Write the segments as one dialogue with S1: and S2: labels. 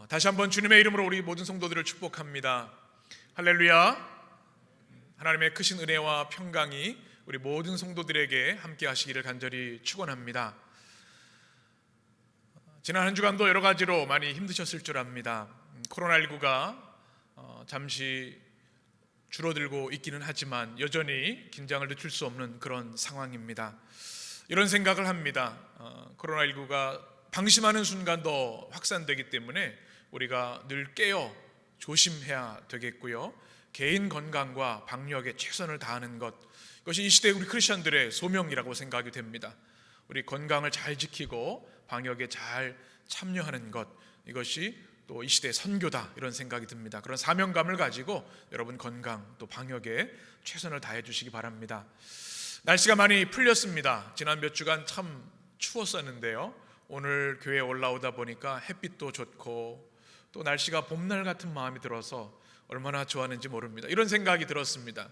S1: 다시 한번 주님의 이름으로 우리 모든 성도들을 축복합니다. 할렐루야. 하나님의 크신 은혜와 평강이 우리 모든 성도들에게 함께 하시기를 간절히 축원합니다. 지난 한 주간도 여러 가지로 많이 힘드셨을 줄 압니다. 코로나19가 잠시 줄어들고 있기는 하지만 여전히 긴장을 늦출 수 없는 그런 상황입니다. 이런 생각을 합니다. 코로나19가 방심하는 순간도 확산되기 때문에 우리가 늘 깨어 조심해야 되겠고요. 개인 건강과 방역에 최선을 다하는 것, 이것이 이 시대 우리 크리스천들의 소명이라고 생각이 됩니다. 우리 건강을 잘 지키고 방역에 잘 참여하는 것, 이것이 또 이 시대의 선교다, 이런 생각이 듭니다. 그런 사명감을 가지고 여러분 건강 또 방역에 최선을 다해 주시기 바랍니다. 날씨가 많이 풀렸습니다. 지난 몇 주간 참 추웠었는데요, 오늘 교회에 올라오다 보니까 햇빛도 좋고 또 날씨가 봄날 같은 마음이 들어서 얼마나 좋았는지 모릅니다. 이런 생각이 들었습니다.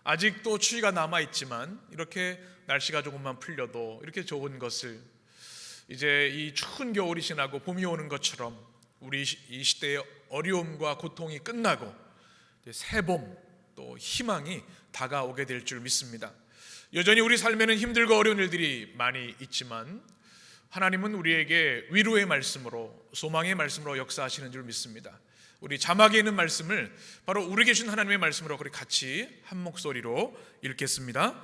S1: 아직도 추위가 남아있지만 이렇게 날씨가 조금만 풀려도 이렇게 좋은 것을, 이제 이 추운 겨울이 지나고 봄이 오는 것처럼 우리 이 시대의 어려움과 고통이 끝나고 새봄 또 희망이 다가오게 될 줄 믿습니다. 여전히 우리 삶에는 힘들고 어려운 일들이 많이 있지만 하나님은 우리에게 위로의 말씀으로, 소망의 말씀으로 역사하시는 줄 믿습니다. 우리 자막에 있는 말씀을 바로 우리에게 주신 하나님의 말씀으로 우리 같이 한 목소리로 읽겠습니다.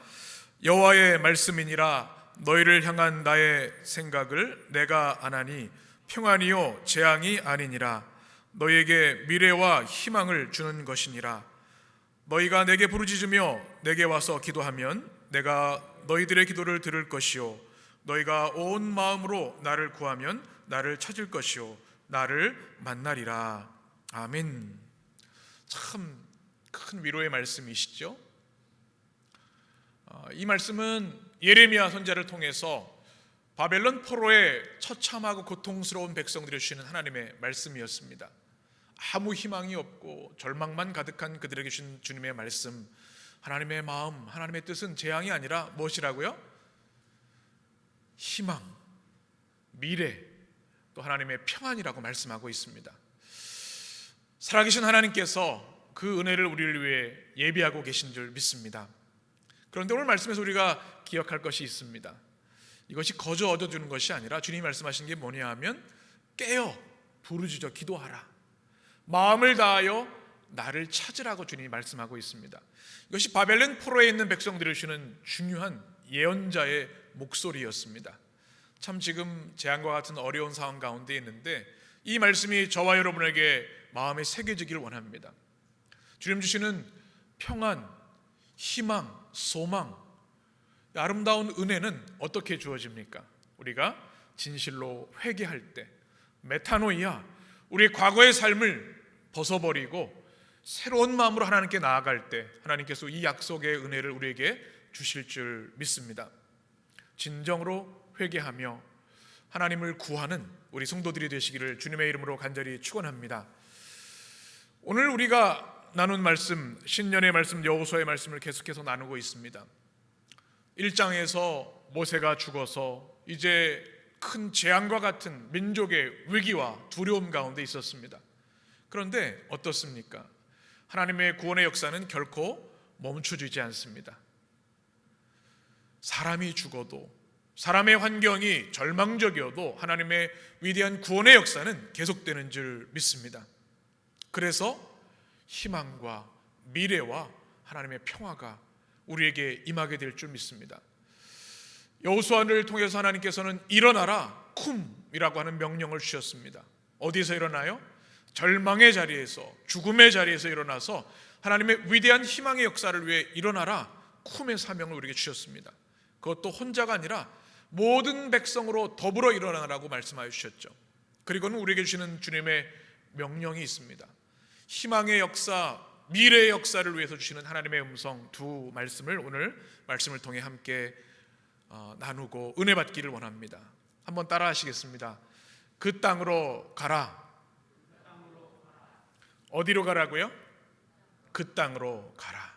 S1: 여호와의 말씀이니라. 너희를 향한 나의 생각을 내가 아나니 평안이요 재앙이 아니니라. 너희에게 미래와 희망을 주는 것이니라. 너희가 내게 부르짖으며 내게 와서 기도하면 내가 너희들의 기도를 들을 것이요 너희가 온 마음으로 나를 구하면 나를 찾을 것이요 나를 만나리라. 아멘. 참 큰 위로의 말씀이시죠. 이 말씀은 예레미야 선지자를 통해서 바벨론 포로의 처참하고 고통스러운 백성들이 주시는 하나님의 말씀이었습니다. 아무 희망이 없고 절망만 가득한 그들에게 주신 주님의 말씀, 하나님의 마음, 하나님의 뜻은 재앙이 아니라 무엇이라고요? 희망, 미래, 또 하나님의 평안이라고 말씀하고 있습니다. 살아계신 하나님께서 그 은혜를 우리를 위해 예비하고 계신 줄 믿습니다. 그런데 오늘 말씀에서 우리가 기억할 것이 있습니다. 이것이 거저 얻어주는 것이 아니라 주님이 말씀하신 게 뭐냐 하면 깨어 부르짖어 기도하라, 마음을 다하여 나를 찾으라고 주님이 말씀하고 있습니다. 이것이 바벨론 포로에 있는 백성들을 주는 중요한 예언자의 목소리였습니다. 참 지금 재앙과 같은 어려운 상황 가운데 있는데 이 말씀이 저와 여러분에게 마음에 새겨지기를 원합니다. 주님 주시는 평안, 희망, 소망, 아름다운 은혜는 어떻게 주어집니까? 우리가 진실로 회개할 때, 메타노이아, 우리의 과거의 삶을 벗어버리고 새로운 마음으로 하나님께 나아갈 때 하나님께서 이 약속의 은혜를 우리에게 주실 줄 믿습니다. 진정으로 회개하며 하나님을 구하는 우리 성도들이 되시기를 주님의 이름으로 간절히 축원합니다. 오늘 우리가 나눈 말씀, 신년의 말씀, 여호수아의 말씀을 계속해서 나누고 있습니다. 1장에서 모세가 죽어서 이제 큰 재앙과 같은 민족의 위기와 두려움 가운데 있었습니다. 그런데 어떻습니까? 하나님의 구원의 역사는 결코 멈춰지지 않습니다. 사람이 죽어도, 사람의 환경이 절망적이어도 하나님의 위대한 구원의 역사는 계속되는 줄 믿습니다. 그래서 희망과 미래와 하나님의 평화가 우리에게 임하게 될 줄 믿습니다. 여호수아를 통해서 하나님께서는 일어나라 쿰이라고 하는 명령을 주셨습니다. 어디서 일어나요? 절망의 자리에서, 죽음의 자리에서 일어나서 하나님의 위대한 희망의 역사를 위해 일어나라 쿰의 사명을 우리에게 주셨습니다. 그것도 혼자가 아니라 모든 백성으로 더불어 일어나라고 말씀하여 주셨죠. 그리고는 우리에게 주시는 주님의 명령이 있습니다. 희망의 역사, 미래의 역사를 위해서 주시는 하나님의 음성 두 말씀을 오늘 말씀을 통해 함께 나누고 은혜 받기를 원합니다. 한번 따라 하시겠습니다. 그 땅으로 가라. 어디로 가라고요? 그 땅으로 가라.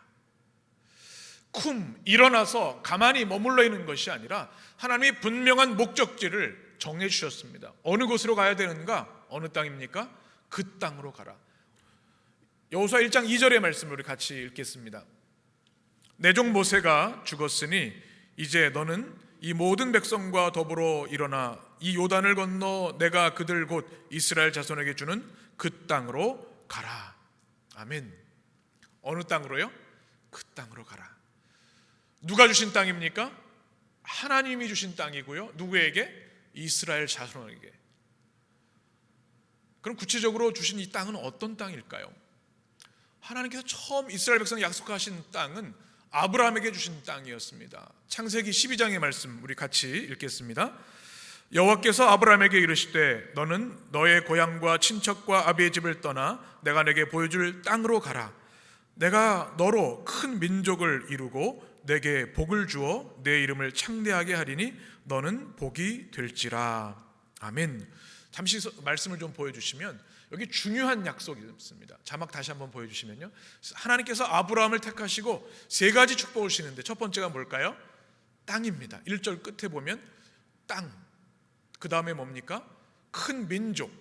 S1: 쿰, 일어나서 가만히 머물러 있는 것이 아니라 하나님이 분명한 목적지를 정해 주셨습니다. 어느 곳으로 가야 되는가? 어느 땅입니까? 그 땅으로 가라. 여호수아 1장 2절의 말씀을 우리 같이 읽겠습니다. 내 종 모세가 죽었으니 이제 너는 이 모든 백성과 더불어 일어나 이 요단을 건너 내가 그들 곧 이스라엘 자손에게 주는 그 땅으로 가라. 아멘. 어느 땅으로요? 그 땅으로 가라. 누가 주신 땅입니까? 하나님이 주신 땅이고요. 누구에게? 이스라엘 자손에게. 그럼 구체적으로 주신 이 땅은 어떤 땅일까요? 하나님께서 처음 이스라엘 백성에 약속하신 땅은 아브라함에게 주신 땅이었습니다. 창세기 12장의 말씀 우리 같이 읽겠습니다. 여호와께서 아브라함에게 이르시되 너는 너의 고향과 친척과 아비의 집을 떠나 내가 내게 보여줄 땅으로 가라. 내가 너로 큰 민족을 이루고 내게 복을 주어 내 이름을 창대하게 하리니 너는 복이 될지라. 아멘. 잠시 말씀을 좀 보여주시면 여기 중요한 약속이 있습니다. 자막 다시 한번 보여주시면요, 하나님께서 아브라함을 택하시고 세 가지 축복을 주시는데 첫 번째가 뭘까요? 땅입니다. 1절 끝에 보면 땅, 그 다음에 뭡니까? 큰 민족,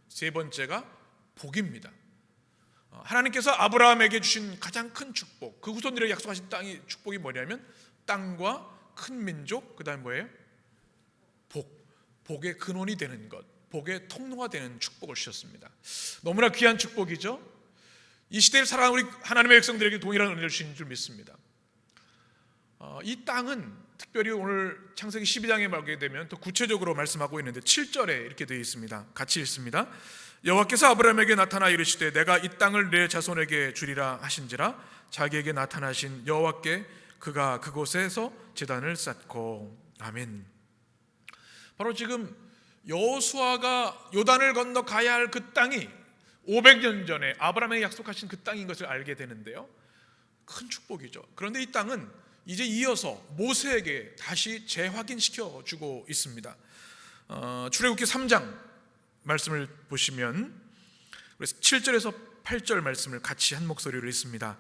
S1: 세 번째가 복입니다. 하나님께서 아브라함에게 주신 가장 큰 축복, 그 후손들에게 약속하신 땅이 축복이 뭐냐면 땅과 큰 민족, 그 다음에 뭐예요? 복의 근원이 되는 것, 복의 통로가 되는 축복을 주셨습니다. 너무나 귀한 축복이죠. 이 시대를 살아가는 우리 하나님의 백성들에게 동일한 은혜를 주신 줄 믿습니다. 이 땅은 특별히 오늘 창세기 12장에 보게 되면 더 구체적으로 말씀하고 있는데 7절에 이렇게 되어 있습니다. 같이 읽습니다. 여호와께서 아브라함에게 나타나 이르시되 내가 이 땅을 내 자손에게 주리라 하신지라. 자기에게 나타나신 여호와께 그가 그곳에서 제단을 쌓고. 아멘. 바로 지금 여호수아가 요단을 건너 가야 할 그 땅이 500년 전에 아브라함에게 약속하신 그 땅인 것을 알게 되는데요, 큰 축복이죠. 그런데 이 땅은 이제 이어서 모세에게 다시 재확인시켜 주고 있습니다. 출애굽기 3장 말씀을 보시면 7절에서 8절 말씀을 같이 한 목소리로 읽습니다.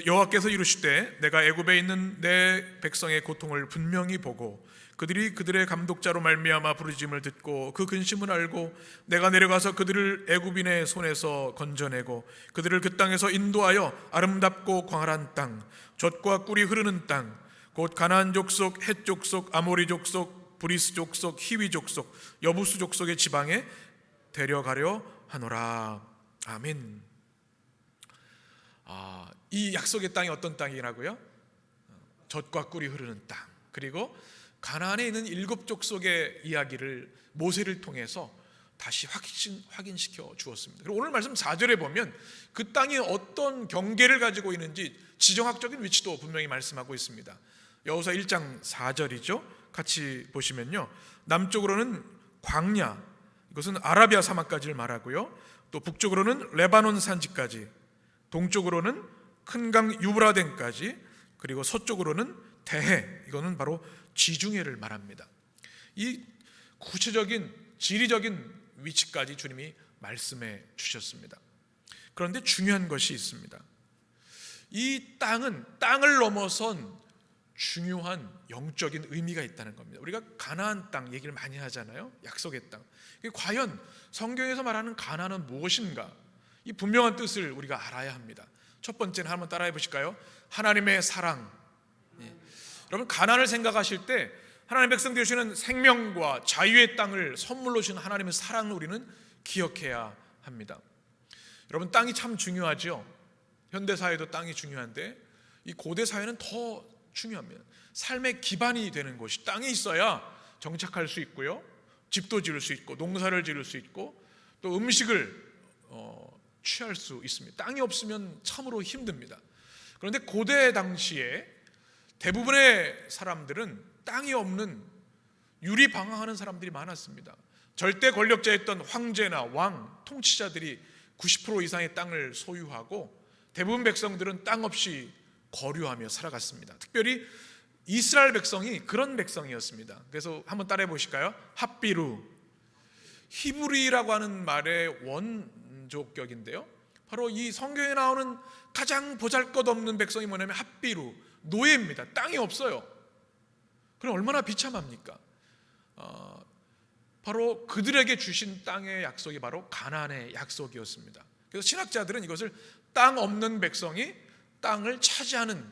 S1: 여호와께서 이르시되 내가 애굽에 있는 내 백성의 고통을 분명히 보고 그들이 그들의 감독자로 말미암아 부르짖음을 듣고 그 근심을 알고 내가 내려가서 그들을 애굽인의 손에서 건져내고 그들을 그 땅에서 인도하여 아름답고 광활한 땅, 젖과 꿀이 흐르는 땅, 곧 가나안 족속, 헷 족속, 아모리 족속, 브리스 족속, 히위 족속, 여부스 족속의 지방에 데려가려 하노라. 아멘. 이 약속의 땅이 어떤 땅이라고요? 젖과 꿀이 흐르는 땅, 그리고 가나안에 있는 7 족속의 이야기를 모세를 통해서 다시 확인시켜 주었습니다. 그리고 오늘 말씀 4절에 보면 그 땅이 어떤 경계를 가지고 있는지 지정학적인 위치도 분명히 말씀하고 있습니다. 여호수아 1장 4절이죠. 같이 보시면요, 남쪽으로는 광야, 이것은 아라비아 사막까지를 말하고요, 또 북쪽으로는 레바논 산지까지, 동쪽으로는 큰 강 유브라덴까지, 그리고 서쪽으로는 대해, 이거는 바로 지중해를 말합니다. 이 구체적인 지리적인 위치까지 주님이 말씀해 주셨습니다. 그런데 중요한 것이 있습니다. 이 땅은 땅을 넘어선 중요한 영적인 의미가 있다는 겁니다. 우리가 가나안 땅 얘기를 많이 하잖아요. 약속의 땅. 과연 성경에서 말하는 가나안은 무엇인가? 이 분명한 뜻을 우리가 알아야 합니다. 첫 번째는 한번 따라해 보실까요? 하나님의 사랑. 여러분, 가나안을 생각하실 때 하나님의 백성들이 주시는 생명과 자유의 땅을 선물로 주신 하나님의 사랑을 우리는 기억해야 합니다. 여러분, 땅이 참 중요하죠. 현대 사회도 땅이 중요한데 이 고대 사회는 더 중요합니다. 삶의 기반이 되는 곳이 땅이 있어야 정착할 수 있고요, 집도 지을 수 있고 농사를 지을 수 있고 또 음식을 취할 수 있습니다. 땅이 없으면 참으로 힘듭니다. 그런데 고대 당시에 대부분의 사람들은 땅이 없는 유리방황하는 사람들이 많았습니다. 절대 권력자였던 황제나 왕, 통치자들이 90% 이상의 땅을 소유하고 대부분 백성들은 땅 없이 거류하며 살아갔습니다. 특별히 이스라엘 백성이 그런 백성이었습니다. 그래서 한번 따라해 보실까요? 핫비루, 히브리라고 하는 말의 원조격인데요, 바로 이 성경에 나오는 가장 보잘것없는 백성이 뭐냐면 핫비루, 노예입니다. 땅이 없어요. 그럼 얼마나 비참합니까? 바로 그들에게 주신 땅의 약속이 바로 가나안의 약속이었습니다. 그래서 신학자들은 이것을 땅 없는 백성이 땅을 차지하는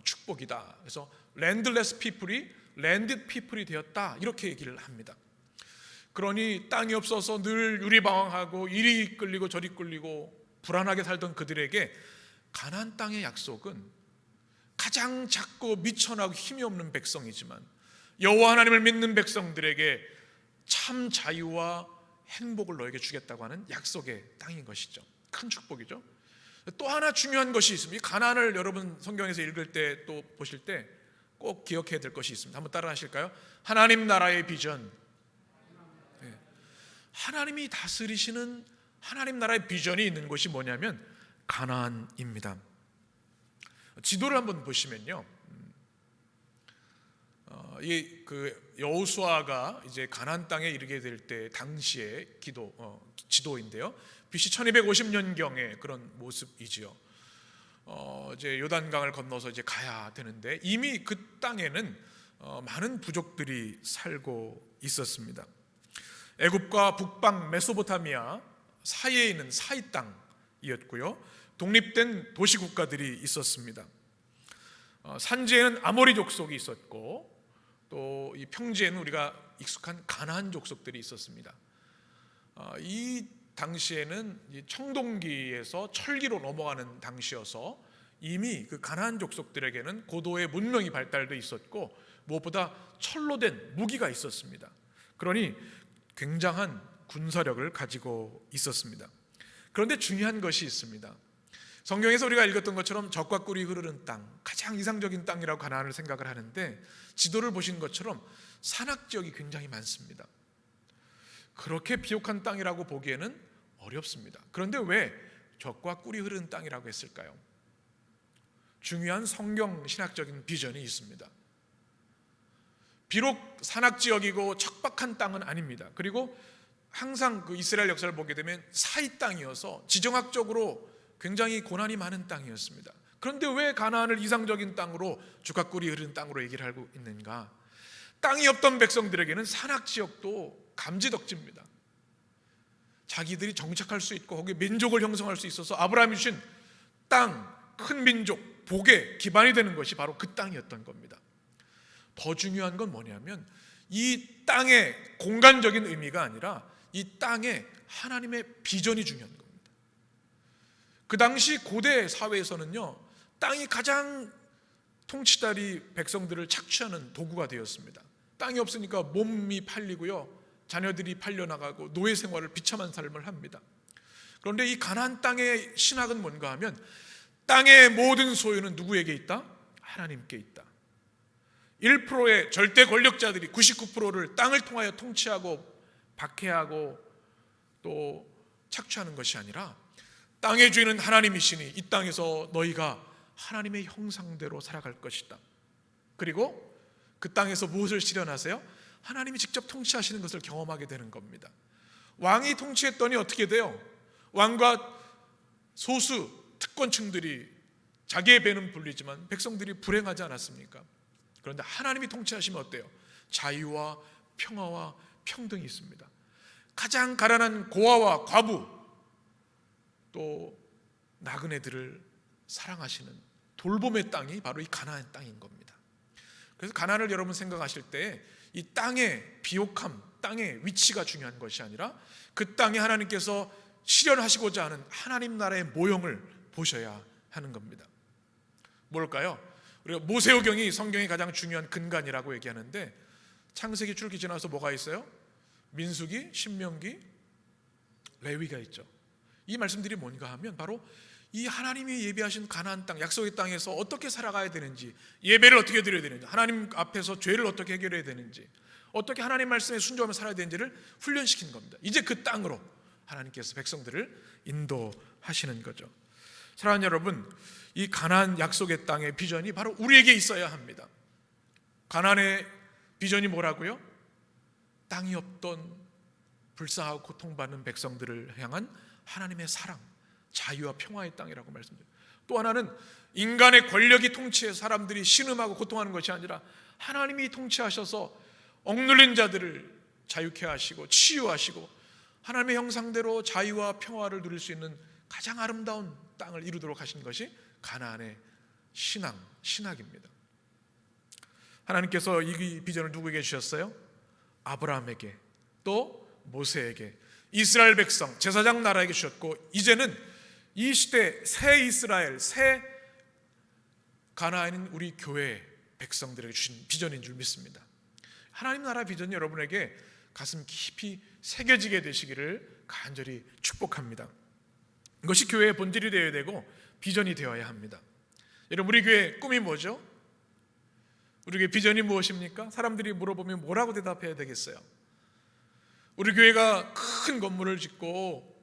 S1: 축복이다. 그래서 랜드레스 피플이 랜디드 피플이 되었다, 이렇게 얘기를 합니다. 그러니 땅이 없어서 늘 유리방황하고 이리 끌리고 저리 끌리고 불안하게 살던 그들에게 가나안 땅의 약속은 가장 작고 미천하고 힘이 없는 백성이지만 여호와 하나님을 믿는 백성들에게 참 자유와 행복을 너에게 주겠다고 하는 약속의 땅인 것이죠. 큰 축복이죠. 또 하나 중요한 것이 있습니다. 이 가나안을 여러분 성경에서 읽을 때 또 보실 때 꼭 기억해야 될 것이 있습니다. 한번 따라 하실까요? 하나님 나라의 비전. 하나님이 다스리시는 하나님 나라의 비전이 있는 곳이 뭐냐면 가나안입니다. 지도를 한번 보시면요, 여호수아가 이제 가나안 땅에 이르게 될 때 당시의 지도인데요, BC 1250년경의 그런 모습이지요. 이제 요단강을 건너서 이제 가야 되는데 이미 그 땅에는 많은 부족들이 살고 있었습니다. 애굽과 북방 메소포타미아 사이에 있는 사이 땅이었고요, 독립된 도시 국가들이 있었습니다. 산지에는 아모리 족속이 있었고 또 이 평지에는 우리가 익숙한 가나안 족속들이 있었습니다. 이 당시에는 청동기에서 철기로 넘어가는 당시여서 이미 그 가나안 족속들에게는 고도의 문명이 발달돼 있었고 무엇보다 철로 된 무기가 있었습니다. 그러니 굉장한 군사력을 가지고 있었습니다. 그런데 중요한 것이 있습니다. 성경에서 우리가 읽었던 것처럼 젖과 꿀이 흐르는 땅, 가장 이상적인 땅이라고 가나안을 생각을 하는데 지도를 보신 것처럼 산악지역이 굉장히 많습니다. 그렇게 비옥한 땅이라고 보기에는 어렵습니다. 그런데 왜 젖과 꿀이 흐르는 땅이라고 했을까요? 중요한 성경 신학적인 비전이 있습니다. 비록 산악지역이고 척박한 땅은 아닙니다. 그리고 항상 그 이스라엘 역사를 보게 되면 사이 땅이어서 지정학적으로 굉장히 고난이 많은 땅이었습니다. 그런데 왜 가나안을 이상적인 땅으로 젖과 꿀이 흐르는 땅으로 얘기를 하고 있는가? 땅이 없던 백성들에게는 산악지역도 감지덕지입니다. 자기들이 정착할 수 있고 거기에 민족을 형성할 수 있어서 아브라함이 주신 땅, 큰 민족, 복의 기반이 되는 것이 바로 그 땅이었던 겁니다. 더 중요한 건 뭐냐면 이 땅의 공간적인 의미가 아니라 이 땅에 하나님의 비전이 중요한 겁니다. 그 당시 고대 사회에서는요, 땅이 가장 통치자리 백성들을 착취하는 도구가 되었습니다. 땅이 없으니까 몸이 팔리고요, 자녀들이 팔려나가고 노예 생활을 비참한 삶을 합니다. 그런데 이 가나안 땅의 신학은 뭔가 하면 땅의 모든 소유는 누구에게 있다? 하나님께 있다. 1%의 절대 권력자들이 99%를 땅을 통하여 통치하고 박해하고 또 착취하는 것이 아니라 땅의 주인은 하나님이시니 이 땅에서 너희가 하나님의 형상대로 살아갈 것이다. 그리고 그 땅에서 무엇을 실현하세요? 하나님이 직접 통치하시는 것을 경험하게 되는 겁니다. 왕이 통치했더니 어떻게 돼요? 왕과 소수 특권층들이 자기의 배는 불리지만 백성들이 불행하지 않았습니까? 그런데 하나님이 통치하시면 어때요? 자유와 평화와 평등이 있습니다. 가장 가난한 고아와 과부 또 나그네들을 사랑하시는 돌봄의 땅이 바로 이 가나안 땅인 겁니다. 그래서 가나안을 여러분 생각하실 때 이 땅의 비옥함, 땅의 위치가 중요한 것이 아니라 그 땅에 하나님께서 실현하시고자 하는 하나님 나라의 모형을 보셔야 하는 겁니다. 뭘까요? 우리가 모세오경이 성경의 가장 중요한 근간이라고 얘기하는데 창세기 출기 지나서 뭐가 있어요? 민수기, 신명기, 레위가 있죠. 이 말씀들이 뭔가 하면 바로 이 하나님이 예비하신 가나안 땅, 약속의 땅에서 어떻게 살아가야 되는지, 예배를 어떻게 드려야 되는지, 하나님 앞에서 죄를 어떻게 해결해야 되는지, 어떻게 하나님 말씀에 순종하며 살아야 되는지를 훈련시킨 겁니다. 이제 그 땅으로 하나님께서 백성들을 인도하시는 거죠. 사랑하는 여러분, 이 가나안 약속의 땅의 비전이 바로 우리에게 있어야 합니다. 가나안의 비전이 뭐라고요? 땅이 없던 불쌍하고 고통받는 백성들을 향한 하나님의 사랑, 자유와 평화의 땅이라고 말씀드려요. 또 하나는 인간의 권력이 통치해서 사람들이 신음하고 고통하는 것이 아니라 하나님이 통치하셔서 억눌린 자들을 자유케 하시고 치유하시고 하나님의 형상대로 자유와 평화를 누릴 수 있는 가장 아름다운 땅을 이루도록 하신 것이 가나안의 신학입니다. 하나님께서 이 비전을 누구에게 주셨어요? 아브라함에게, 또 모세에게, 이스라엘 백성, 제사장 나라에게 주셨고, 이제는 이 시대 새 이스라엘, 새 가나안인 우리 교회 백성들에게 주신 비전인 줄 믿습니다. 하나님 나라 비전이 여러분에게 가슴 깊이 새겨지게 되시기를 간절히 축복합니다. 이것이 교회의 본질이 되어야 되고 비전이 되어야 합니다. 여러분, 우리 교회 꿈이 뭐죠? 우리 교회 비전이 무엇입니까? 사람들이 물어보면 뭐라고 대답해야 되겠어요? 우리 교회가 큰 건물을 짓고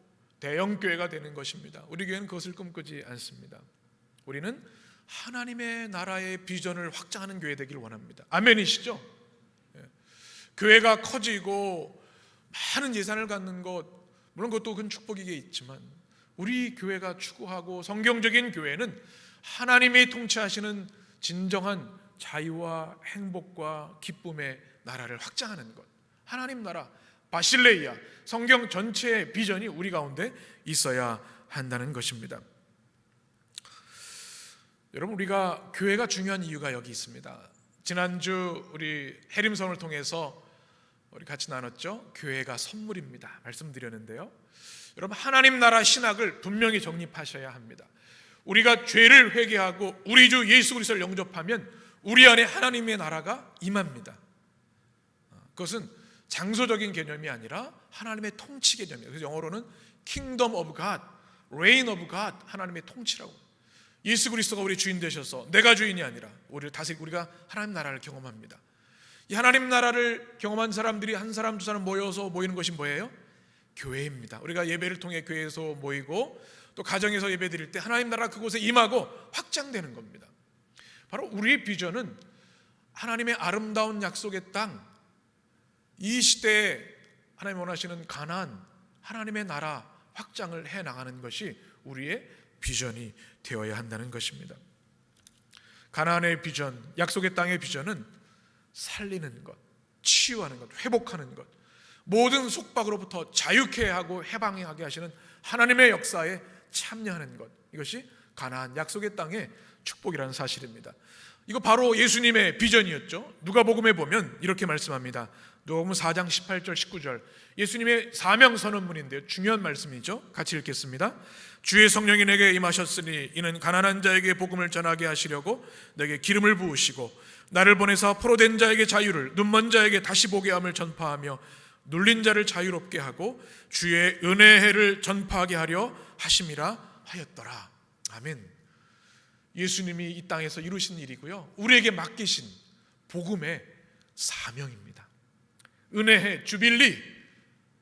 S1: 대형 교회가 되는 것입니다. 우리 교회는 그것을 꿈꾸지 않습니다. 우리는 하나님의 나라의 비전을 확장하는 교회 되기를 원합니다. 아멘이시죠? 교회가 커지고 많은 예산을 갖는 것, 물론 그것도 큰 축복이겠지만, 우리 교회가 추구하고 성경적인 교회는 하나님이 통치하시는 진정한 자유와 행복과 기쁨의 나라를 확장하는 것, 하나님 나라 바실레이아, 성경 전체의 비전이 우리 가운데 있어야 한다는 것입니다. 여러분, 우리가 교회가 중요한 이유가 여기 있습니다. 지난주 우리 해림성을 통해서 우리 같이 나눴죠. 교회가 선물입니다 말씀드렸는데요, 여러분, 하나님 나라 신학을 분명히 정립하셔야 합니다. 우리가 죄를 회개하고 우리 주 예수 그리스도를 영접하면 우리 안에 하나님의 나라가 임합니다. 그것은 장소적인 개념이 아니라 하나님의 통치 개념이에요. 그래서 영어로는 Kingdom of God, Reign of God, 하나님의 통치라고. 예수 그리스도가 우리 주인 되셔서 내가 주인이 아니라 우리를 다스리고 우리가 하나님 나라를 경험합니다. 이 하나님 나라를 경험한 사람들이 한 사람 두 사람 모여서 모이는 것이 뭐예요? 교회입니다. 우리가 예배를 통해 교회에서 모이고 또 가정에서 예배 드릴 때 하나님 나라 그곳에 임하고 확장되는 겁니다. 바로 우리의 비전은 하나님의 아름다운 약속의 땅, 이 시대에 하나님 원하시는 가나안, 하나님의 나라 확장을 해나가는 것이 우리의 비전이 되어야 한다는 것입니다. 가나안의 비전, 약속의 땅의 비전은 살리는 것, 치유하는 것, 회복하는 것, 모든 속박으로부터 자유케 하고 해방하게 하시는 하나님의 역사에 참여하는 것, 이것이 가나안 약속의 땅의 축복이라는 사실입니다. 이거 바로 예수님의 비전이었죠. 누가복음에 보면 이렇게 말씀합니다. 누가복음 4장 18절 19절, 예수님의 사명 선언문인데요, 중요한 말씀이죠. 같이 읽겠습니다. 주의 성령이 내게 임하셨으니 이는 가난한 자에게 복음을 전하게 하시려고 내게 기름을 부으시고 나를 보내사 포로된 자에게 자유를, 눈먼 자에게 다시 보게 함을 전파하며 눌린 자를 자유롭게 하고 주의 은혜의 해를 전파하게 하려 하심이라 하였더라. 아멘. 예수님이 이 땅에서 이루신 일이고요, 우리에게 맡기신 복음의 사명입니다. 은혜의 주빌리,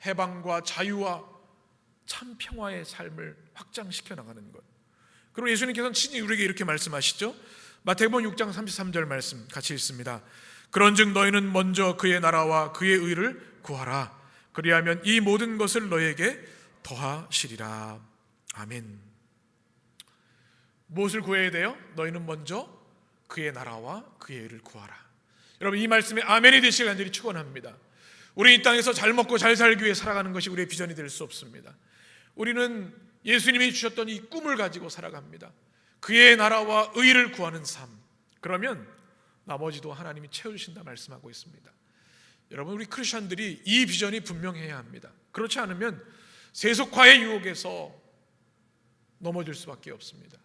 S1: 해방과 자유와 참 평화의 삶을 확장시켜 나가는 것. 그리고 예수님께서는 친히 우리에게 이렇게 말씀하시죠. 마태복음 6장 33절 말씀 같이 읽습니다. 그런즉 너희는 먼저 그의 나라와 그의 의를 구하라. 그리하면 이 모든 것을 너희에게 더하시리라. 아멘. 무엇을 구해야 돼요? 너희는 먼저 그의 나라와 그의 의를 구하라. 여러분, 이 말씀에 아멘이 되시길 간절히 축원합니다. 우리 이 땅에서 잘 먹고 잘 살기 위해 살아가는 것이 우리의 비전이 될 수 없습니다. 우리는 예수님이 주셨던 이 꿈을 가지고 살아갑니다. 그의 나라와 의를 구하는 삶, 그러면 나머지도 하나님이 채워주신다 말씀하고 있습니다. 여러분, 우리 크리스천들이 이 비전이 분명해야 합니다. 그렇지 않으면 세속화의 유혹에서 넘어질 수밖에 없습니다.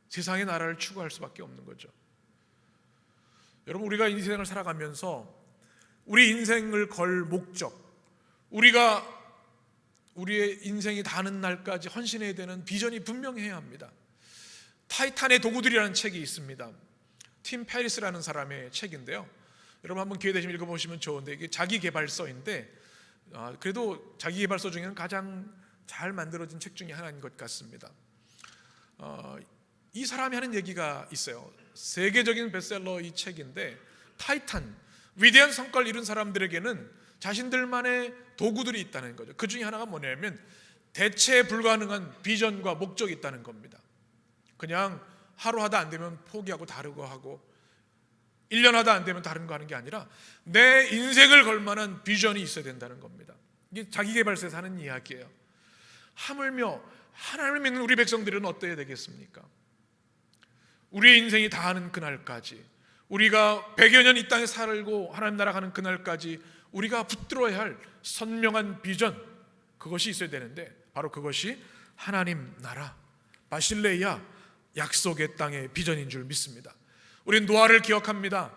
S1: 세상의 나라를 추구할 수밖에 없는 거죠. 여러분, 우리가 인생을 살아가면서 우리 인생을 걸 목적, 우리가 우리의 인생이 다하는 날까지 헌신해야 되는 비전이 분명해야 합니다. 타이탄의 도구들이라는 책이 있습니다. 팀 페리스라는 사람의 책인데요, 여러분 한번 기회 되시면 읽어보시면 좋은데, 이게 자기계발서인데 그래도 자기계발서 중에는 가장 잘 만들어진 책 중에 하나인 것 같습니다. 이 사람이 하는 얘기가 있어요. 세계적인 베스트셀러 이 책인데, 타이탄, 위대한 성과를 이룬 사람들에게는 자신들만의 도구들이 있다는 거죠. 그 중에 하나가 뭐냐면 대체 불가능한 비전과 목적이 있다는 겁니다. 그냥 하루 하다 안 되면 포기하고 다르고 하고 1년 하다 안 되면 다른 거 하는 게 아니라 내 인생을 걸 만한 비전이 있어야 된다는 겁니다. 이게 자기계발서에서 하는 이야기예요. 하물며 하나님을 믿는 우리 백성들은 어때야 되겠습니까? 우리의 인생이 다하는 그날까지, 우리가 100여 년 이 땅에 살고 하나님 나라 가는 그날까지 우리가 붙들어야 할 선명한 비전, 그것이 있어야 되는데 바로 그것이 하나님 나라, 바실레야, 약속의 땅의 비전인 줄 믿습니다. 우린 노아를 기억합니다.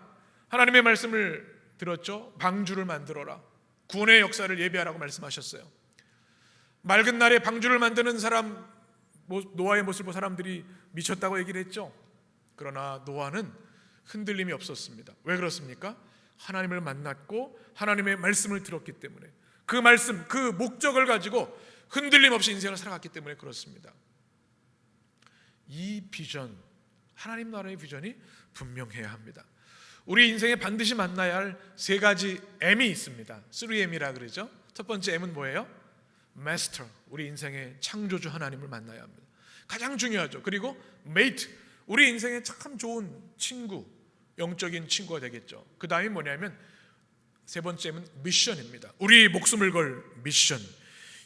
S1: 하나님의 말씀을 들었죠. 방주를 만들어라, 구원의 역사를 예비하라고 말씀하셨어요. 맑은 날에 방주를 만드는 사람, 노아의 모습을 보고 사람들이 미쳤다고 얘기를 했죠. 그러나 노아는 흔들림이 없었습니다. 왜 그렇습니까? 하나님을 만났고 하나님의 말씀을 들었기 때문에, 그 말씀, 그 목적을 가지고 흔들림 없이 인생을 살아갔기 때문에 그렇습니다. 이 비전, 하나님 나라의 비전이 분명해야 합니다. 우리 인생에 반드시 만나야 할 세 가지 M이 있습니다. 3M이라 그러죠. 첫 번째 M은 뭐예요? 마스터, 우리 인생의 창조주 하나님을 만나야 합니다. 가장 중요하죠. 그리고 메이트, 우리 인생에 참 좋은 친구, 영적인 친구가 되겠죠. 그 다음이 뭐냐면 세 번째는 미션입니다. 우리 목숨을 걸 미션.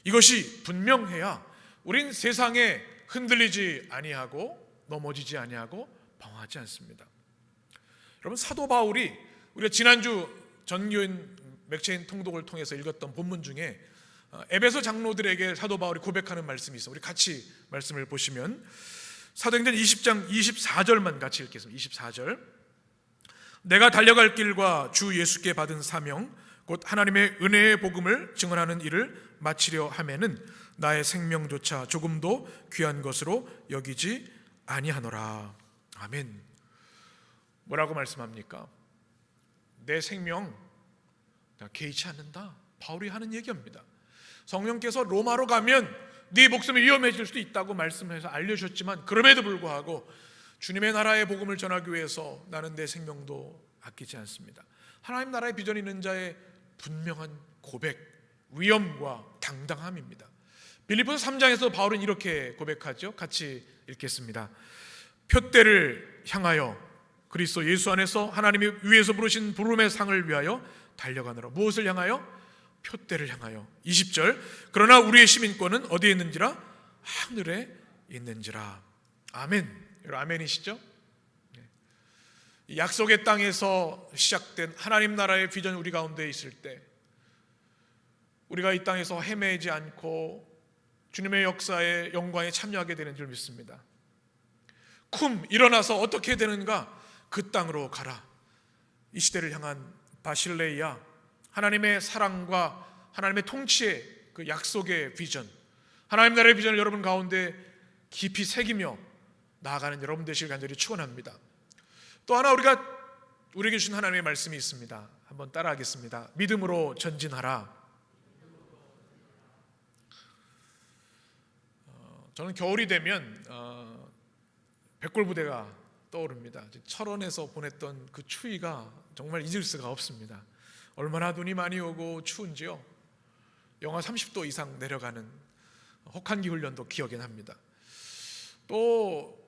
S1: 이것이 분명해야 우린 세상에 흔들리지 아니하고 넘어지지 아니하고 방황하지 않습니다. 여러분, 사도 바울이 우리가 지난주 전교인 맥체인 통독을 통해서 읽었던 본문 중에 에베소 장로들에게 사도 바울이 고백하는 말씀이 있어요. 우리 같이 말씀을 보시면 사도행전 20장 24절만 같이 읽겠습니다. 24절. 내가 달려갈 길과 주 예수께 받은 사명 곧 하나님의 은혜의 복음을 증언하는 일을 마치려 하면은 나의 생명조차 조금도 귀한 것으로 여기지 아니하노라. 아멘. 뭐라고 말씀합니까? 내 생명 개의치 않는다. 바울이 하는 얘기입니다. 성령께서 로마로 가면 네 목숨이 위험해질 수도 있다고 말씀해서 알려주셨지만 그럼에도 불구하고 주님의 나라의 복음을 전하기 위해서 나는 내 생명도 아끼지 않습니다. 하나님 나라의 비전이 있는 자의 분명한 고백, 위엄과 당당함입니다. 빌립보서 3장에서 바울은 이렇게 고백하죠. 같이 읽겠습니다. 표대를 향하여 그리스도 예수 안에서 하나님이 위에서 부르신 부름의 상을 위하여 달려가느라. 무엇을 향하여? 표대를 향하여. 20절. 그러나 우리의 시민권은 어디에 있는지라? 하늘에 있는지라. 아멘. 여러분 아멘이시죠? 약속의 땅에서 시작된 하나님 나라의 비전이 우리 가운데 있을 때 우리가 이 땅에서 헤매지 않고 주님의 역사의 영광에 참여하게 되는 줄 믿습니다. 쿰 일어나서 어떻게 되는가? 그 땅으로 가라. 이 시대를 향한 바실레이야, 하나님의 사랑과 하나님의 통치의 그 약속의 비전, 하나님 나라의 비전을 여러분 가운데 깊이 새기며 나아가는 여러분 되시길 간절히 축원합니다. 또 하나 우리에게 주신 하나님의 말씀이 있습니다. 한번 따라하겠습니다. 믿음으로 전진하라. 저는 겨울이 되면 백골부대가 떠오릅니다. 철원에서 보냈던 그 추위가 정말 잊을 수가 없습니다. 얼마나 눈이 많이 오고 추운지요. 영하 30도 이상 내려가는 혹한기 훈련도 기억이 납니다. 또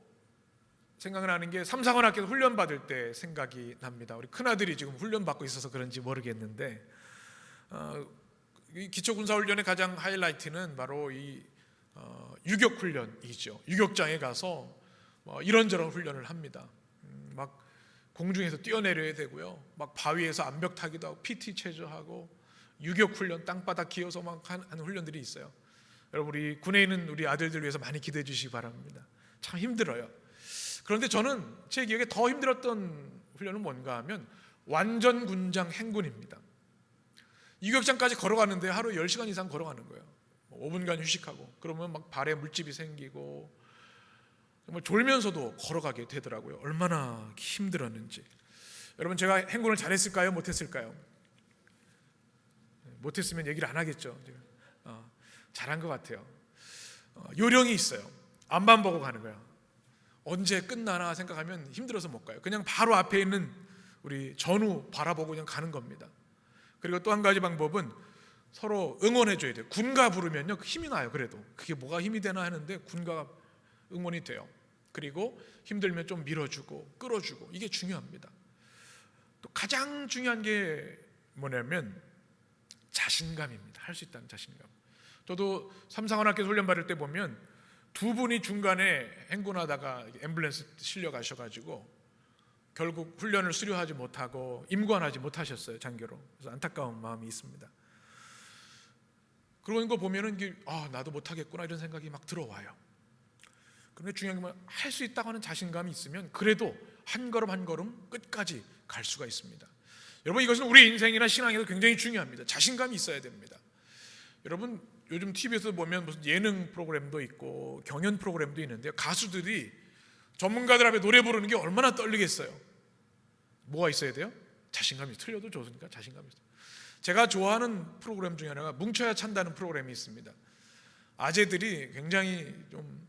S1: 생각나는 게 삼사관학교에서 훈련 받을 때 생각이 납니다. 우리 큰아들이 지금 훈련 받고 있어서 그런지 모르겠는데 기초군사훈련의 가장 하이라이트는 바로 이 유격훈련이죠. 유격장에 가서 이런저런 훈련을 합니다. 막 공중에서 뛰어내려야 되고요. 막 바위에서 암벽 타기도 하고 PT 체조하고 유격훈련 땅바닥 기어서 막 하는 훈련들이 있어요. 여러분 우리 군에 있는 우리 아들들 위해서 많이 기도해 주시기 바랍니다. 참 힘들어요. 그런데 저는 제 기억에 더 힘들었던 훈련은 뭔가 하면 완전 군장 행군입니다. 유격장까지 걸어가는데 하루 10시간 이상 걸어가는 거예요. 5분간 휴식하고 그러면 막 발에 물집이 생기고 정말 졸면서도 걸어가게 되더라고요. 얼마나 힘들었는지. 여러분 제가 행군을 잘했을까요? 못했을까요? 못했으면 얘기를 안 하겠죠. 잘한 것 같아요. 요령이 있어요. 앞만 보고 가는 거예요. 언제 끝나나 생각하면 힘들어서 못 가요. 그냥 바로 앞에 있는 우리 전후 바라보고 그냥 가는 겁니다. 그리고 또 한 가지 방법은 서로 응원해 줘야 돼요. 군가 부르면요 힘이 나요. 그래도 그게 뭐가 힘이 되나 하는데 군가가 응원이 돼요. 그리고 힘들면 좀 밀어주고 끌어주고 이게 중요합니다. 또 가장 중요한 게 뭐냐면 자신감입니다. 할 수 있다는 자신감. 저도 삼상원학교 훈련 받을 때 보면 두 분이 중간에 행군하다가 앰뷸런스 실려 가셔가지고 결국 훈련을 수료하지 못하고 임관하지 못하셨어요, 장교로. 그래서 안타까운 마음이 있습니다. 그런 거 보면은 나도 못하겠구나 이런 생각이 막 들어와요. 그런데 중요한 건 할 수 있다고 하는 자신감이 있으면 그래도 한 걸음 한 걸음 끝까지 갈 수가 있습니다. 여러분, 이것은 우리 인생이나 신앙에도 굉장히 중요합니다. 자신감이 있어야 됩니다. 여러분, 요즘 TV에서 보면 무슨 예능 프로그램도 있고 경연 프로그램도 있는데요, 가수들이 전문가들 앞에 노래 부르는 게 얼마나 떨리겠어요. 뭐가 있어야 돼요? 자신감이. 틀려도 좋으니까 자신감이 있어요. 제가 좋아하는 프로그램 중에 하나가 뭉쳐야 찬다는 프로그램이 있습니다. 아재들이 굉장히 좀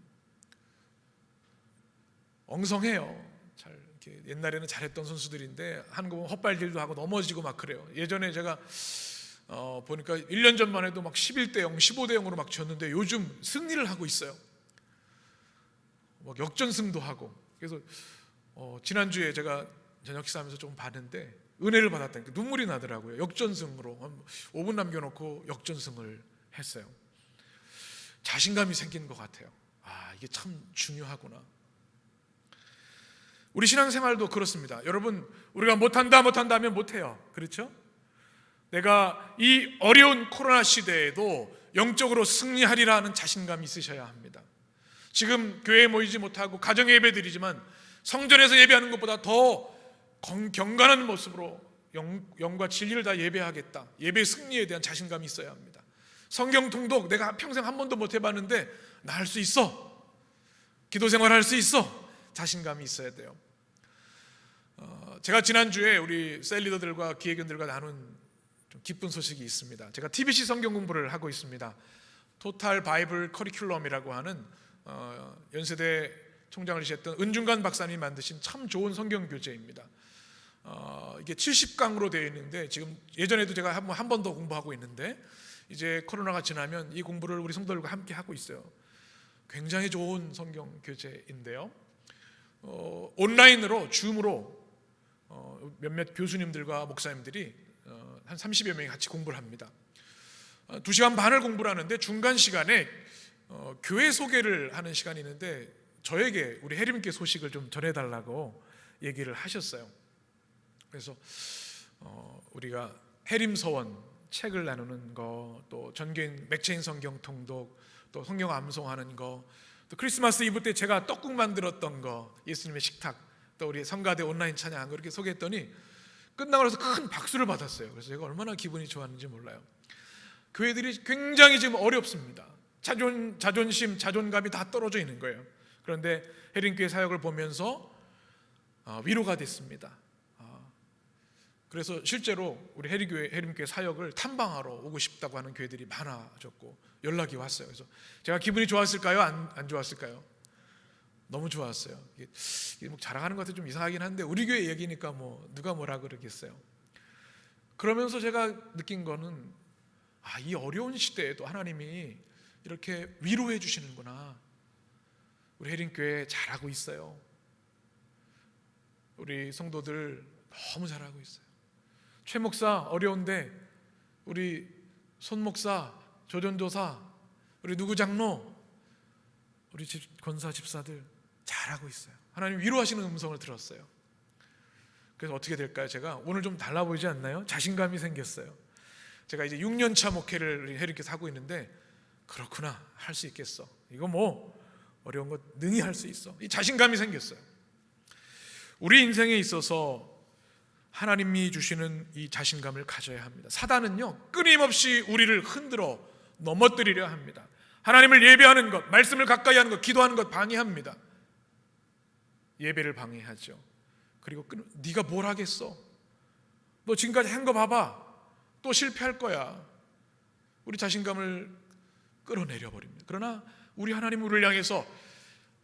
S1: 엉성해요. 잘 이렇게 옛날에는 잘했던 선수들인데 하는 거 보면 헛발질도 하고 넘어지고 막 그래요. 예전에 제가 보니까 1년 전만 해도 막 11대 0, 15대 0으로 막 졌는데 요즘 승리를 하고 있어요. 막 역전승도 하고. 그래서 지난주에 제가 저녁 식사하면서 조금 봤는데 은혜를 받았다니까 눈물이 나더라고요. 역전승으로 한 5분 남겨놓고 역전승을 했어요. 자신감이 생긴 것 같아요. 이게 참 중요하구나. 우리 신앙생활도 그렇습니다. 여러분, 우리가 못한다 하면 못해요. 그렇죠? 내가 이 어려운 코로나 시대에도 영적으로 승리하리라 하는 자신감이 있으셔야 합니다. 지금 교회에 모이지 못하고 가정 예배 드리지만 성전에서 예배하는 것보다 더 경건한 모습으로 영과 진리를 다 예배하겠다. 예배 승리에 대한 자신감이 있어야 합니다. 성경 통독 내가 평생 한 번도 못 해봤는데 나 할 수 있어. 기도 생활 할 수 있어. 자신감이 있어야 돼요. 제가 지난주에 우리 셀리더들과 기획원들과 나눈 좀 기쁜 소식이 있습니다. 제가 TBC 성경 공부를 하고 있습니다. 토탈 바이블 커리큘럼이라고 하는 연세대 총장을 지냈던 은중관 박사님이 만드신 참 좋은 성경 교재입니다. 이게 70강으로 되어 있는데 지금 예전에도 제가 한 번 더 공부하고 있는데 이제 코로나가 지나면 이 공부를 우리 성도들과 함께 하고 있어요. 굉장히 좋은 성경 교재인데요. 온라인으로 줌으로 몇몇 교수님들과 목사님들이 한 30여 명이 같이 공부를 합니다. 2시간 반을 공부를 하는데 중간 시간에 교회 소개를 하는 시간이 있는데 저에게 우리 해림교회 소식을 좀 전해달라고 얘기를 하셨어요. 그래서 우리가 해림서원 책을 나누는 거, 또 전교인 맥체인 성경 통독, 또 성경 암송하는 거, 또 크리스마스 이브 때 제가 떡국 만들었던 거, 예수님의 식탁, 또 우리 성가대 온라인 찬양 그렇게 소개했더니 끝나고 나서 큰 박수를 받았어요. 그래서 제가 얼마나 기분이 좋았는지 몰라요. 교회들이 굉장히 지금 어렵습니다. 자존심, 자존감이 다 떨어져 있는 거예요. 그런데 해림교회 사역을 보면서 위로가 됐습니다. 그래서 실제로 우리 해림교회 사역을 탐방하러 오고 싶다고 하는 교회들이 많아졌고 연락이 왔어요. 그래서 제가 기분이 좋았을까요? 안 좋았을까요? 너무 좋았어요. 이게 뭐 자랑하는 것 같아 좀 이상하긴 한데 우리 교회 얘기니까 뭐 누가 뭐라 그러겠어요. 그러면서 제가 느낀 거는 이 어려운 시대에도 하나님이 이렇게 위로해 주시는구나. 우리 해림교회 잘하고 있어요. 우리 성도들 너무 잘하고 있어요. 최 목사 어려운데 우리 손 목사, 조전조사, 우리 누구 장로, 우리 권사 집사들 잘하고 있어요. 하나님 위로하시는 음성을 들었어요. 그래서 어떻게 될까요? 제가 오늘 좀 달라 보이지 않나요? 자신감이 생겼어요. 제가 이제 6년차 목회를 해림교회에서 하고 있는데 그렇구나, 할 수 있겠어. 이거 뭐 어려운 거 능히 할 수 있어. 이 자신감이 생겼어요. 우리 인생에 있어서 하나님이 주시는 이 자신감을 가져야 합니다. 사단은요 끊임없이 우리를 흔들어 넘어뜨리려 합니다. 하나님을 예배하는 것, 말씀을 가까이 하는 것, 기도하는 것 방해합니다. 예배를 방해하죠. 그리고 네가 뭘 하겠어? 너 지금까지 한 거 봐봐. 또 실패할 거야. 우리 자신감을 끌어내려 버립니다. 그러나 우리 하나님 우리를 향해서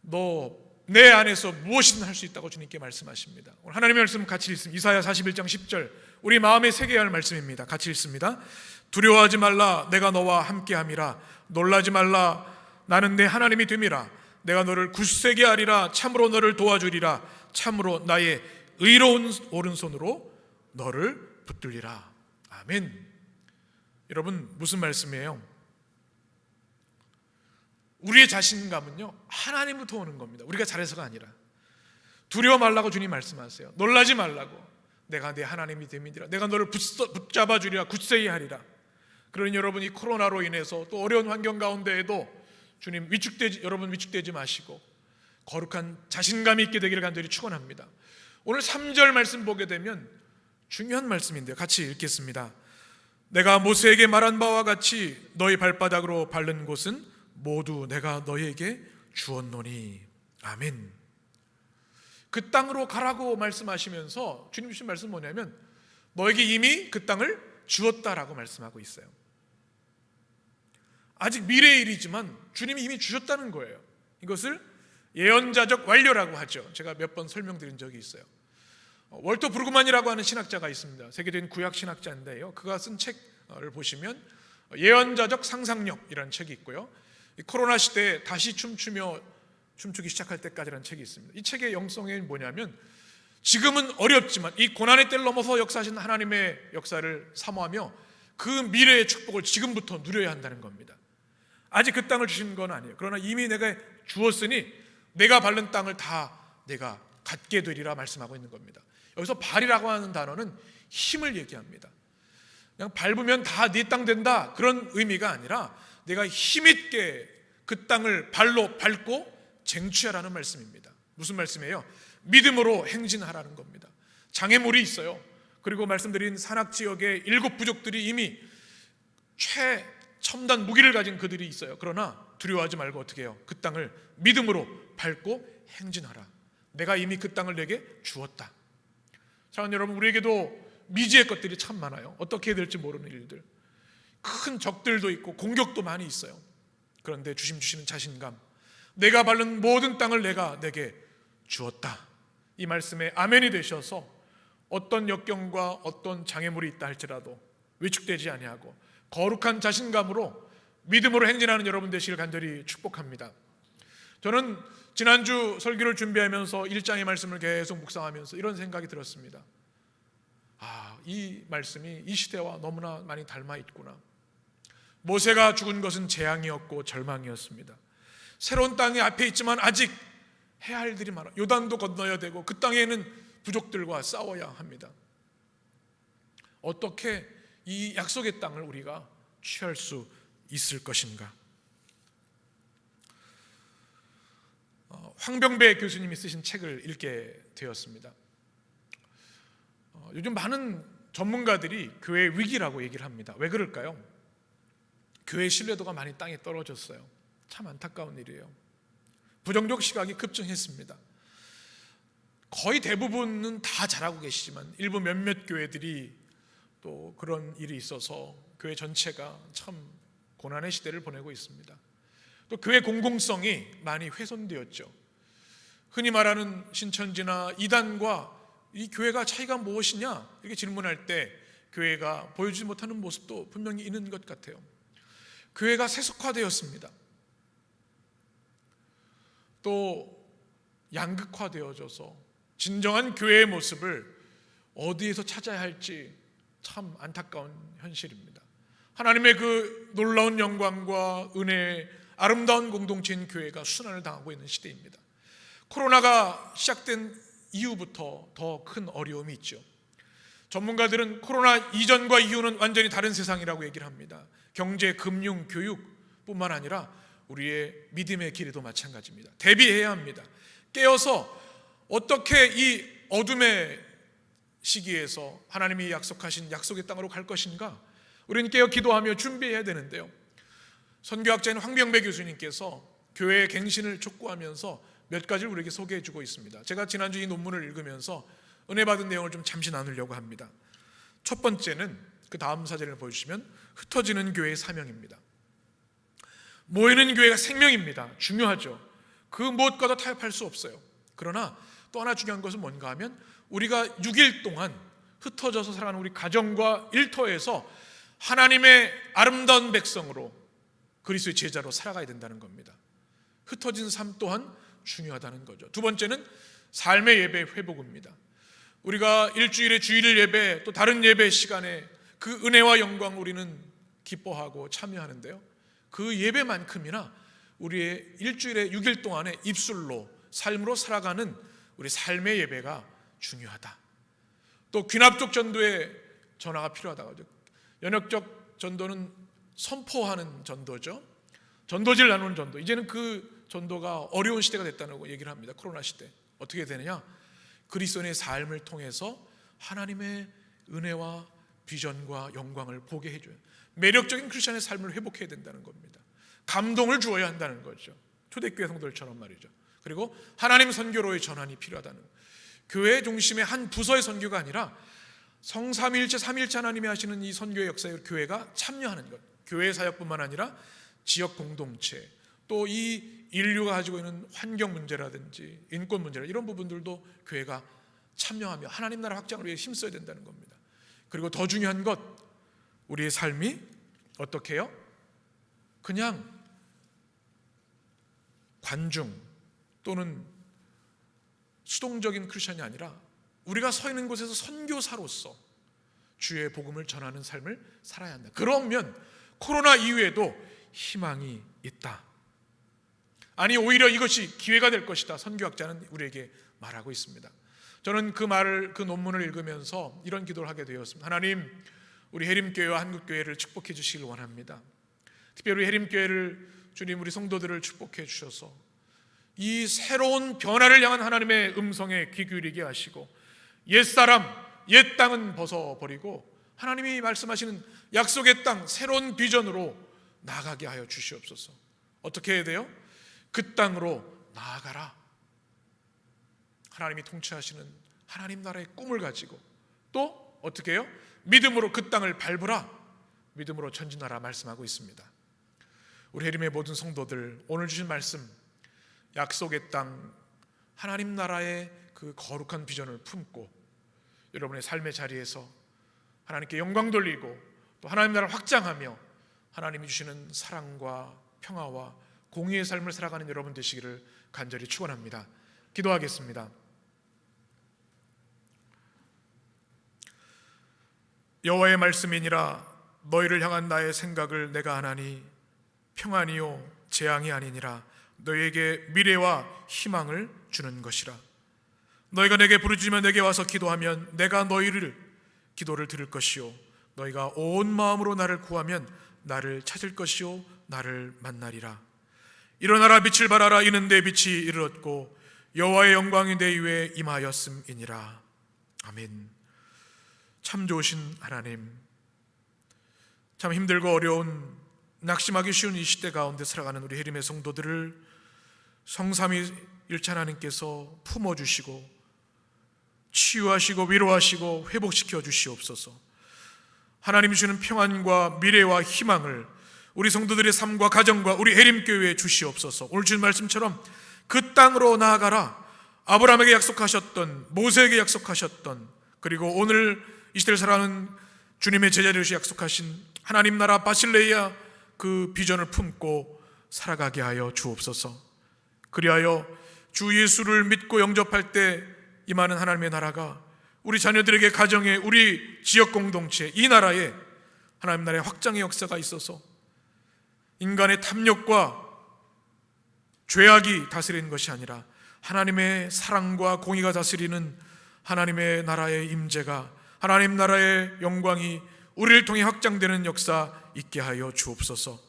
S1: 너 내 안에서 무엇이든 할 수 있다고 주님께 말씀하십니다. 오늘 하나님의 말씀 같이 읽습니다. 이사야 41장 10절 우리 마음에 새겨야 할 말씀입니다. 같이 읽습니다. 두려워하지 말라, 내가 너와 함께함이라. 놀라지 말라, 나는 내 하나님이 됨이라. 내가 너를 굳세게 하리라. 참으로 너를 도와주리라. 참으로 나의 의로운 오른손으로 너를 붙들리라. 아멘. 여러분, 무슨 말씀이에요? 우리의 자신감은요, 하나님부터 오는 겁니다. 우리가 잘해서가 아니라. 두려워 말라고 주님 말씀하세요. 놀라지 말라고. 내가 네 하나님이 됨이니라. 내가 너를 붙잡아 주리라. 굳세히 하리라. 그러니 여러분이 코로나로 인해서 또 어려운 환경 가운데에도 주님 여러분 위축되지 마시고 거룩한 자신감이 있게 되기를 간절히 축원합니다. 오늘 3절 말씀 보게 되면 중요한 말씀인데요, 같이 읽겠습니다. 내가 모세에게 말한 바와 같이 너희 발바닥으로 밟는 곳은 모두 내가 너희에게 주었노니. 아멘. 그 땅으로 가라고 말씀하시면서 주님 주신 말씀은 뭐냐면 너에게 이미 그 땅을 주었다라고 말씀하고 있어요. 아직 미래의 일이지만 주님이 이미 주셨다는 거예요. 이것을 예언자적 완료라고 하죠. 제가 몇 번 설명드린 적이 있어요. 월터 브루그만이라고 하는 신학자가 있습니다. 세계적인 구약 신학자인데요, 그가 쓴 책을 보시면 예언자적 상상력이라는 책이 있고요, 코로나 시대에 다시 춤추기 시작할 때까지라는 책이 있습니다. 이 책의 영성이 뭐냐면 지금은 어렵지만 이 고난의 때를 넘어서 역사하신 하나님의 역사를 사모하며 그 미래의 축복을 지금부터 누려야 한다는 겁니다. 아직 그 땅을 주신 건 아니에요. 그러나 이미 내가 주었으니 내가 밟는 땅을 다 내가 갖게 되리라 말씀하고 있는 겁니다. 여기서 발이라고 하는 단어는 힘을 얘기합니다. 그냥 밟으면 다 네 땅 된다, 그런 의미가 아니라 내가 힘있게 그 땅을 발로 밟고 쟁취하라는 말씀입니다. 무슨 말씀이에요? 믿음으로 행진하라는 겁니다. 장애물이 있어요. 그리고 말씀드린 산악지역의 7 부족들이 이미 최첨단 무기를 가진 그들이 있어요. 그러나 두려워하지 말고 어떻게 해요? 그 땅을 믿음으로 밟고 행진하라. 내가 이미 그 땅을 내게 주었다. 사랑하는 여러분, 우리에게도 미지의 것들이 참 많아요. 어떻게 해야 될지 모르는 일들, 큰 적들도 있고 공격도 많이 있어요. 그런데 주시는 자신감, 내가 밟는 모든 땅을 내게 주었다, 이 말씀에 아멘이 되셔서 어떤 역경과 어떤 장애물이 있다 할지라도 위축되지 아니하고 거룩한 자신감으로 믿음으로 행진하는 여러분 되시길 간절히 축복합니다. 저는 지난주 설교를 준비하면서 1장의 말씀을 계속 묵상하면서 이런 생각이 들었습니다. 이 말씀이 이 시대와 너무나 많이 닮아 있구나. 모세가 죽은 것은 재앙이었고 절망이었습니다. 새로운 땅이 앞에 있지만 아직 해야 할 일이 많아. 요단도 건너야 되고 그 땅에는 부족들과 싸워야 합니다. 어떻게 이 약속의 땅을 우리가 취할 수 있을 것인가? 황병배 교수님이 쓰신 책을 읽게 되었습니다. 요즘 많은 전문가들이 교회 위기라고 얘기를 합니다. 왜 그럴까요? 교회 신뢰도가 많이 땅에 떨어졌어요. 참 안타까운 일이에요. 부정적 시각이 급증했습니다. 거의 대부분은 다 잘하고 계시지만 일부 몇몇 교회들이 또 그런 일이 있어서 교회 전체가 참 고난의 시대를 보내고 있습니다. 또 교회 공공성이 많이 훼손되었죠. 흔히 말하는 신천지나 이단과 이 교회가 차이가 무엇이냐 이렇게 질문할 때 교회가 보여주지 못하는 모습도 분명히 있는 것 같아요. 교회가 세속화되었습니다. 또 양극화되어져서 진정한 교회의 모습을 어디에서 찾아야 할지 참 안타까운 현실입니다. 하나님의 그 놀라운 영광과 은혜의 아름다운 공동체인 교회가 순환을 당하고 있는 시대입니다. 코로나가 시작된 이후부터 더 큰 어려움이 있죠. 전문가들은 코로나 이전과 이후는 완전히 다른 세상이라고 얘기를 합니다. 경제, 금융, 교육뿐만 아니라 우리의 믿음의 길에도 마찬가지입니다. 대비해야 합니다. 깨어서 어떻게 이 어둠의 시기에서 하나님이 약속하신 약속의 땅으로 갈 것인가, 우리는 깨어 기도하며 준비해야 되는데요, 선교학자인 황병배 교수님께서 교회의 갱신을 촉구하면서 몇 가지를 우리에게 소개해 주고 있습니다. 제가 지난주 이 논문을 읽으면서 은혜 받은 내용을 좀 잠시 나누려고 합니다. 첫 번째는 그 다음 사진을 보여주시면 흩어지는 교회의 사명입니다. 모이는 교회가 생명입니다. 중요하죠. 그 무엇과도 타협할 수 없어요. 그러나 또 하나 중요한 것은 뭔가 하면 우리가 6일 동안 흩어져서 살아가는 우리 가정과 일터에서 하나님의 아름다운 백성으로 그리스도의 제자로 살아가야 된다는 겁니다. 흩어진 삶 또한 중요하다는 거죠. 두 번째는 삶의 예배 회복입니다. 우리가 일주일에 주일 예배 또 다른 예배 시간에 그 은혜와 영광 우리는 기뻐하고 참여하는데요, 그 예배만큼이나 우리의 일주일에 6일 동안의 입술로 삶으로 살아가는 우리 삶의 예배가 중요하다. 또 귀납적 전도의 전화가 필요하다고 하죠. 연역적 전도는 선포하는 전도죠. 전도지를 나누는 전도. 이제는 그 전도가 어려운 시대가 됐다고 얘기를 합니다. 코로나 시대. 어떻게 되느냐? 그리스도인의 삶을 통해서 하나님의 은혜와 비전과 영광을 보게 해줘요. 매력적인 크리스천의 삶을 회복해야 된다는 겁니다. 감동을 주어야 한다는 거죠. 초대교회 성도들처럼 말이죠. 그리고 하나님 선교로의 전환이 필요하다는 거예요. 교회 중심의 한 부서의 선교가 아니라 성삼위일체 삼위일체 하나님이 하시는 이 선교의 역사에 교회가 참여하는 것. 교회 사역뿐만 아니라 지역 공동체, 또 이 인류가 가지고 있는 환경 문제라든지 인권 문제라 이런 부분들도 교회가 참여하며 하나님 나라 확장을 위해 힘써야 된다는 겁니다. 그리고 더 중요한 것, 우리의 삶이 어떻게 해요? 그냥 관중 또는 수동적인 크리스천이 아니라 우리가 서 있는 곳에서 선교사로서 주의 복음을 전하는 삶을 살아야 한다. 그러면 코로나 이후에도 희망이 있다. 아니, 오히려 이것이 기회가 될 것이다. 선교학자는 우리에게 말하고 있습니다. 저는 그 논문을 읽으면서 이런 기도를 하게 되었습니다. 하나님, 우리 해림교회와 한국교회를 축복해 주시길 원합니다. 특별히 해림교회를 주님 우리 성도들을 축복해 주셔서 이 새로운 변화를 향한 하나님의 음성에 귀 기울이게 하시고 옛사람, 옛 땅은 벗어버리고 하나님이 말씀하시는 약속의 땅, 새로운 비전으로 나아가게 하여 주시옵소서. 어떻게 해야 돼요? 그 땅으로 나아가라. 하나님이 통치하시는 하나님 나라의 꿈을 가지고 또 어떻게 해요? 믿음으로 그 땅을 밟으라. 믿음으로 전진하라 말씀하고 있습니다. 우리 해림의 모든 성도들, 오늘 주신 말씀, 약속의 땅, 하나님 나라의 그 거룩한 비전을 품고 여러분의 삶의 자리에서 하나님께 영광 돌리고 또 하나님 나라를 확장하며 하나님이 주시는 사랑과 평화와 공의의 삶을 살아가는 여러분 되시기를 간절히 축원합니다. 기도하겠습니다. 여호와의 말씀이니라. 너희를 향한 나의 생각을 내가 아나니 평안이요 재앙이 아니니라. 너희에게 미래와 희망을 주는 것이라. 너희가 내게 부르짖으며 내게 와서 기도하면 내가 너희를 기도를 들을 것이요 너희가 온 마음으로 나를 구하면 나를 찾을 것이요 나를 만나리라. 일어나라, 빛을 발하라. 이는 내 빛이 이르렀고 여호와의 영광이 내 위에 임하였음이니라. 아멘. 참 좋으신 하나님, 참 힘들고 어려운 낙심하기 쉬운 이 시대 가운데 살아가는 우리 해림의 성도들을 성삼위일체 하나님께서 품어주시고 치유하시고 위로하시고 회복시켜 주시옵소서. 하나님이 주시는 평안과 미래와 희망을 우리 성도들의 삶과 가정과 우리 해림교회에 주시옵소서. 오늘 주신 말씀처럼 그 땅으로 나아가라. 아브라함에게 약속하셨던, 모세에게 약속하셨던, 그리고 오늘 이 시대를 살아가는 주님의 제자들이 약속하신 하나님 나라 바실레이아 그 비전을 품고 살아가게 하여 주옵소서. 그리하여 주 예수를 믿고 영접할 때 임하는 하나님의 나라가 우리 자녀들에게, 가정에, 우리 지역 공동체, 이 나라에 하나님 나라의 확장의 역사가 있어서 인간의 탐욕과 죄악이 다스리는 것이 아니라 하나님의 사랑과 공의가 다스리는 하나님의 나라의 임재가, 하나님 나라의 영광이 우리를 통해 확장되는 역사 있게 하여 주옵소서.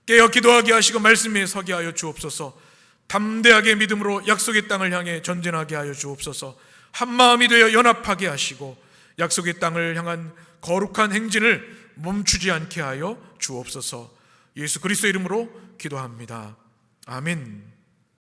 S1: 깨어 기도하게 하시고 말씀에 서게 하여 주옵소서. 담대하게 믿음으로 약속의 땅을 향해 전진하게 하여 주옵소서. 한마음이 되어 연합하게 하시고 약속의 땅을 향한 거룩한 행진을 멈추지 않게 하여 주옵소서. 예수 그리스도 이름으로 기도합니다. 아멘.